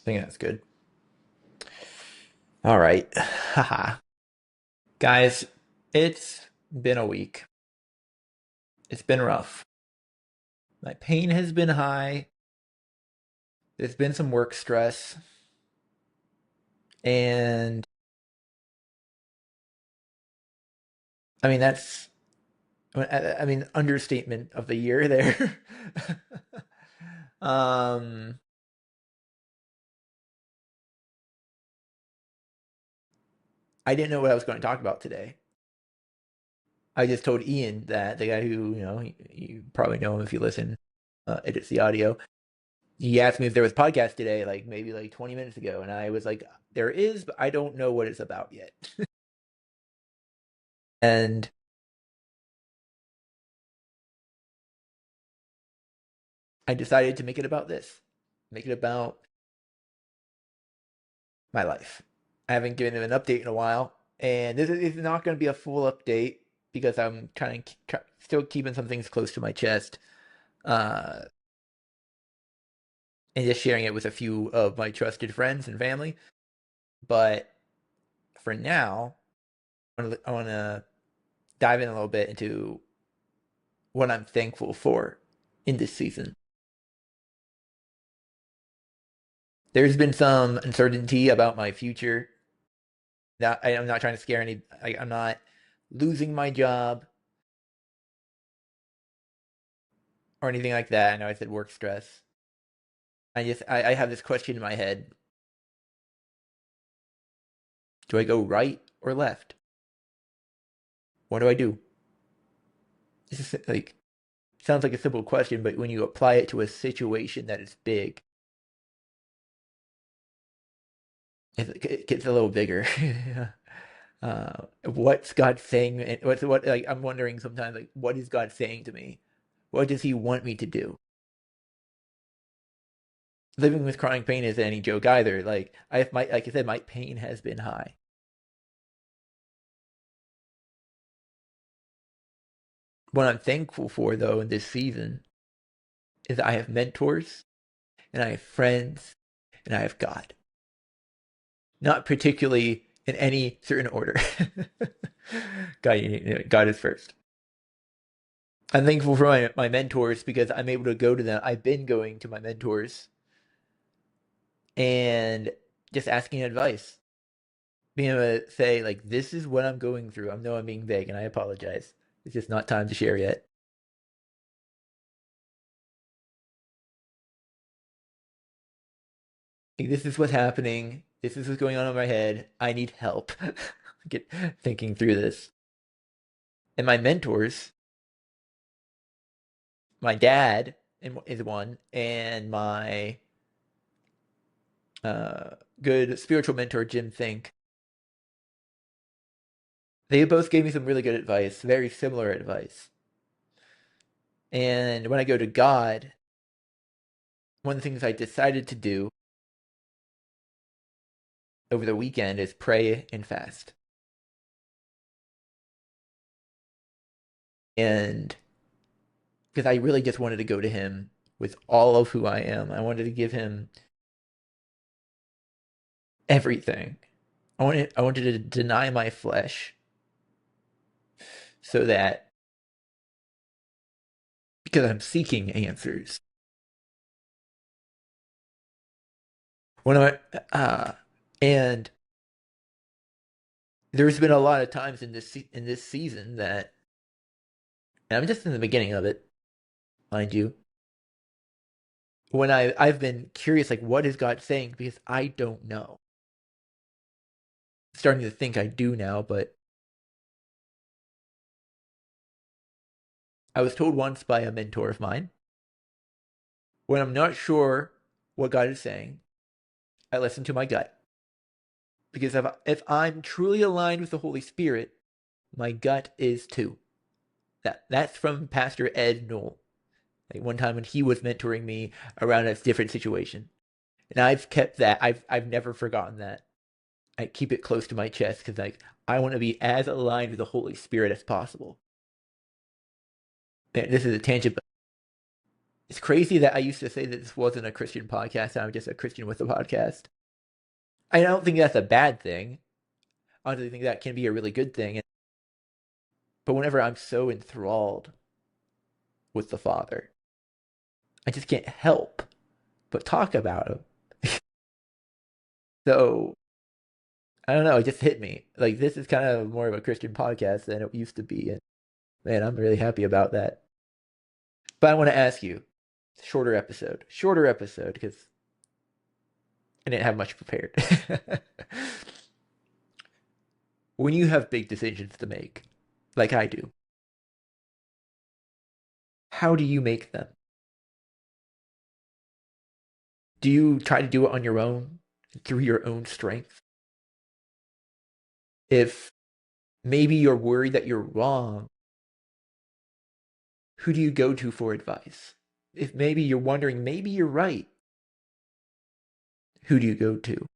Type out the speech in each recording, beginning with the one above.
think that's good. All right. Haha. Guys, it's been a week. It's been rough. My pain has been high. There's been some work stress. And I mean, understatement of the year there. um, I didn't know what I was going to talk about today. I just told Ian that the guy who, you probably know him if you listen, edits the audio. He asked me if there was a podcast today, like maybe like 20 minutes ago, and I was like, there is, but I don't know what it's about yet. And I decided to make it about this, make it about my life. I haven't given him an update in a while, and this is not going to be a full update because I'm still keeping some things close to my chest, uh, and just sharing it with a few of my trusted friends and family. But for now, I want to dive in a little bit into what I'm thankful for in this season. There's been some uncertainty about my future. I'm not trying to scare I'm not losing my job or anything like that. I know I said work stress. I have this question in my head. Do I go right or left? What do I do? It's just like sounds like a simple question, but when you apply it to a situation that is big, it gets a little bigger. What's God saying? What like I'm wondering sometimes like what is God saying to me? What does He want me to do? Living with chronic pain isn't any joke either. Like I said, my pain has been high. What I'm thankful for though in this season is that I have mentors and I have friends and I have God. Not particularly in any certain order. God is first. I'm thankful for my mentors because I'm able to go to them. I've been going to my mentors and just asking advice. Being able to say, like, this is what I'm going through. I know I'm being vague and I apologize. It's just not time to share yet. Like, this is what's happening. This is what's going on in my head. I need help. Get thinking through this. And my mentors, my dad is one, and my good spiritual mentor, Jim Think, they both gave me some really good advice, very similar advice. And when I go to God, one of the things I decided to do over the weekend is pray and fast. And because I really just wanted to go to him with all of who I am, I wanted to give him everything. I wanted to deny my flesh so that because I'm seeking answers. When I and there's been a lot of times in this season that and I'm just in the beginning of it, mind you, when I've been curious like what is God saying because I don't know. Starting to think I do now, but I was told once by a mentor of mine, when I'm not sure what God is saying, I listen to my gut. Because if I'm truly aligned with the Holy Spirit, my gut is too. That's from Pastor Ed Knoll. Like one time when he was mentoring me around a different situation. And I've kept that. I've never forgotten that. I keep it close to my chest because like I want to be as aligned with the Holy Spirit as possible. And this is a tangent, but It's crazy that I used to say that this wasn't a Christian podcast. I'm just a Christian with a podcast. I don't think that's a bad thing. I honestly think that can be a really good thing. But whenever I'm so enthralled with the Father, I just can't help but talk about him. So I don't know. It just hit me. Like this is kind of more of a Christian podcast than it used to be, and man, I'm really happy about that. But I want to ask you, shorter episode because I didn't have much prepared. When you have big decisions to make, like I do, how do you make them? Do you try to do it on your own, through your own strength? If maybe you're worried that you're wrong, who do you go to for advice? If maybe you're wondering, maybe you're right, who do you go to?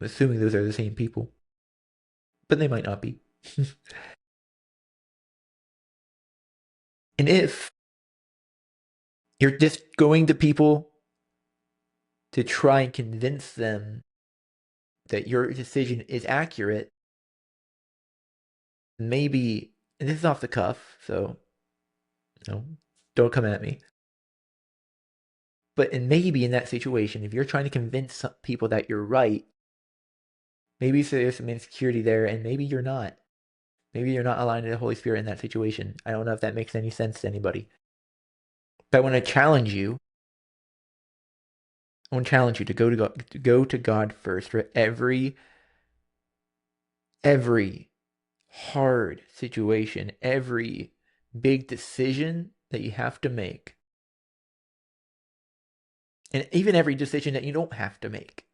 I'm assuming those are the same people, but they might not be. And if you're just going to people to try and convince them that your decision is accurate, maybe, and this is off the cuff, so no, don't come at me. But and maybe in that situation, if you're trying to convince some people that you're right, maybe there's some insecurity there, and maybe you're not. Maybe you're not aligned to the Holy Spirit in that situation. I don't know if that makes any sense to anybody. But I want to challenge you. I want to challenge you to go to God first for every hard situation, every big decision that you have to make, and even every decision that you don't have to make,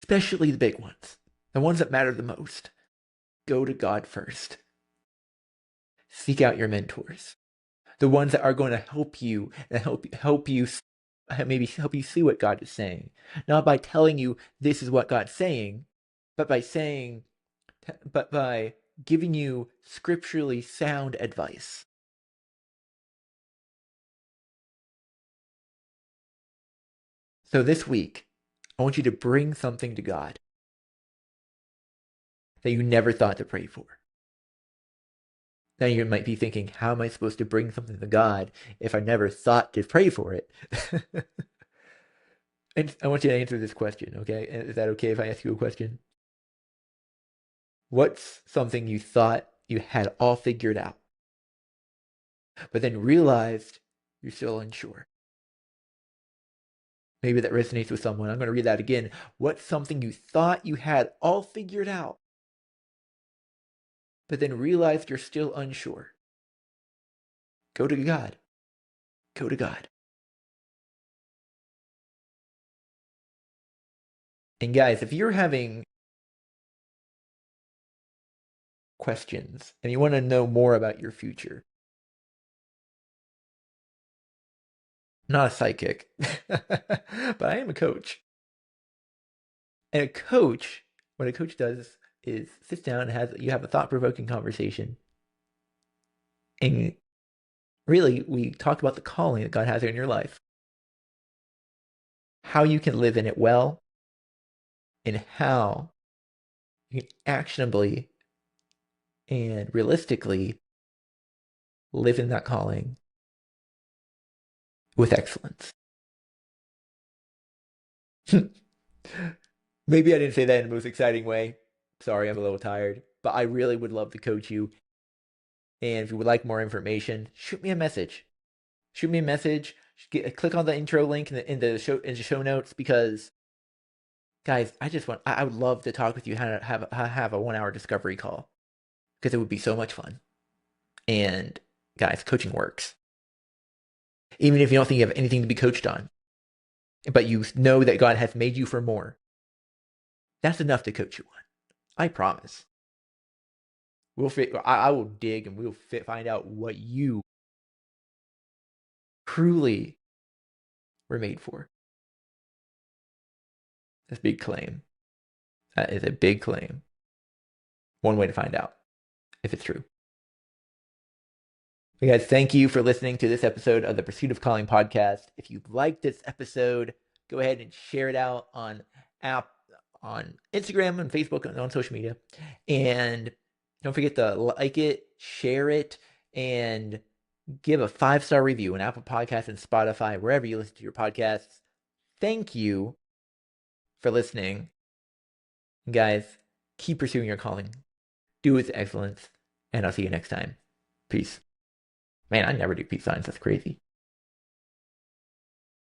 especially the big ones, the ones that matter the most. Go to God first. Seek out your mentors, the ones that are going to help you and help you maybe help you see what God is saying, not by telling you this is what God's saying, but by saying, but by giving you scripturally sound advice. So this week, I want you to bring something to God that you never thought to pray for. Now you might be thinking, how am I supposed to bring something to God if I never thought to pray for it? And I want you to answer this question, okay? Is that okay if I ask you a question? What's something you thought you had all figured out, but then realized you're still unsure? Maybe that resonates with someone. I'm going to read that again. What's something you thought you had all figured out, but then realized you're still unsure? Go to God. Go to God. And guys, if you're having questions and you want to know more about your future, not a psychic, but I am a coach. And a coach, what a coach does is sits down and you have a thought-provoking conversation. And really, we talk about the calling that God has in your life, how you can live in it well, and how you can actionably and realistically live in that calling with excellence. Maybe I didn't say that in the most exciting way. Sorry, I'm a little tired, but I really would love to coach you. And if you would like more information, shoot me a message. Shoot me a message. Click on the intro link in the show notes because, guys, I would love to talk with you how to have a 1 hour discovery call because it would be so much fun. And guys, coaching works. Even if you don't think you have anything to be coached on, but you know that God has made you for more, that's enough to coach you on. I promise. I will dig and find out what you truly were made for. That's a big claim. That is a big claim. One way to find out if it's true. You guys, thank you for listening to this episode of the Pursuit of Calling podcast. If you liked this episode, go ahead and share it out app on Instagram and Facebook and on social media. And don't forget to like it, share it, and give a 5-star review on Apple Podcasts and Spotify, wherever you listen to your podcasts. Thank you for listening. Guys, keep pursuing your calling. Do it with excellence, and I'll see you next time. Peace. Man, I never do peace signs. That's crazy.